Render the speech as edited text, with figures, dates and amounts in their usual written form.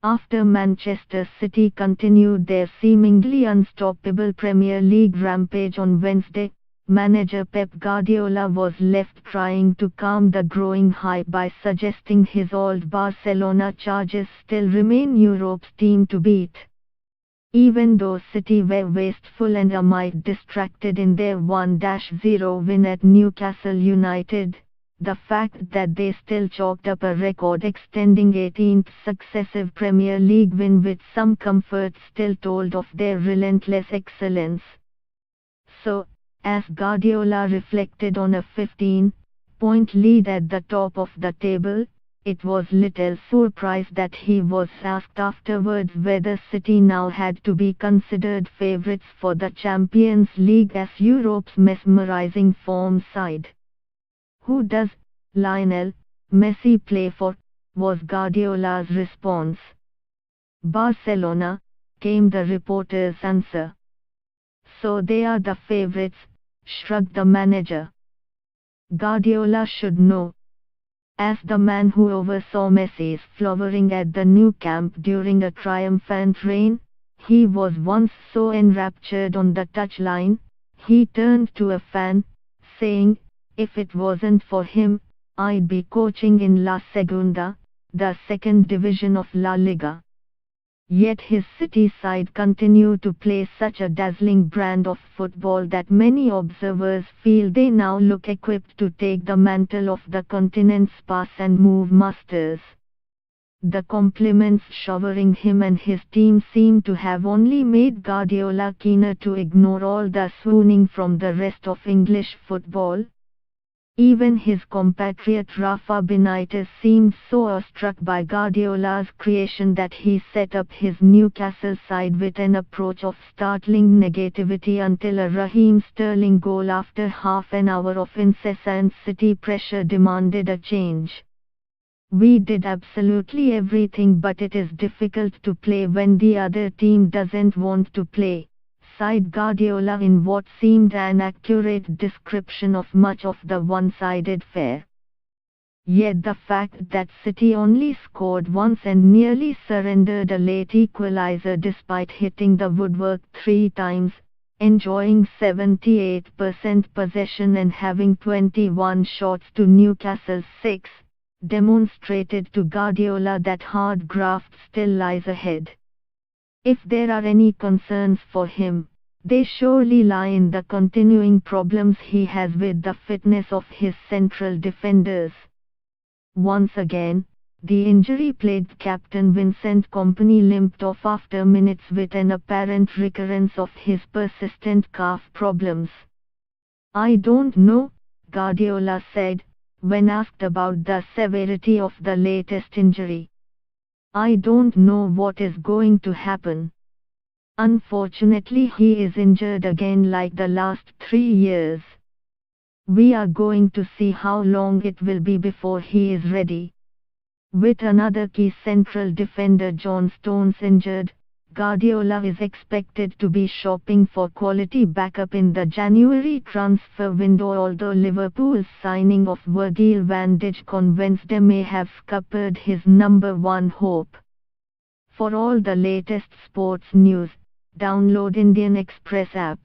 After Manchester City continued their seemingly unstoppable Premier League rampage on Wednesday, manager Pep Guardiola was left trying to calm the growing hype by suggesting his old Barcelona charges still remain Europe's team to beat. Even though City were wasteful and a mite distracted in their 1-0 win at Newcastle United, the fact that they still chalked up a record-extending 18th successive Premier League win with some comfort still told of their relentless excellence. So, as Guardiola reflected on a 15-point lead at the top of the table, it was little surprise that he was asked afterwards whether City now had to be considered favourites for the Champions League as Europe's mesmerising form side. "Who does Lionel Messi play for?" was Guardiola's response. "Barcelona," came the reporter's answer. "So they are the favourites," shrugged the manager. Guardiola should know. As the man who oversaw Messi's flowering at the Nou Camp during a triumphant reign, he was once so enraptured on the touchline, he turned to a fan, saying, "If it wasn't for him, I'd be coaching in La Segunda, the second division of La Liga." Yet his City side continued to play such a dazzling brand of football that many observers feel they now look equipped to take the mantle of the continent's pass and move masters. The compliments showering him and his team seem to have only made Guardiola keener to ignore all the swooning from the rest of English football. Even his compatriot Rafa Benitez seemed so awestruck by Guardiola's creation that he set up his Newcastle side with an approach of startling negativity until a Raheem Sterling goal after half an hour of incessant City pressure demanded a change. "We did absolutely everything, but it is difficult to play when the other team doesn't want to play," sighed Guardiola in what seemed an accurate description of much of the one-sided fare. Yet the fact that City only scored once and nearly surrendered a late equalizer despite hitting the woodwork 3 times, enjoying 78% possession and having 21 shots to Newcastle's 6, demonstrated to Guardiola that hard graft still lies ahead. If there are any concerns for him, they surely lie in the continuing problems he has with the fitness of his central defenders. Once again, the injury-plagued captain Vincent Kompany limped off after minutes with an apparent recurrence of his persistent calf problems. "I don't know," Guardiola said, when asked about the severity of the latest injury. "I don't know what is going to happen. Unfortunately, he is injured again like the last 3 years. We are going to see how long it will be before he is ready." With another key central defender John Stones injured, Guardiola is expected to be shopping for quality backup in the January transfer window, although Liverpool's signing of Virgil van Dijk on Wednesday may have scuppered his number one hope. For all the latest sports news, download Indian Express app.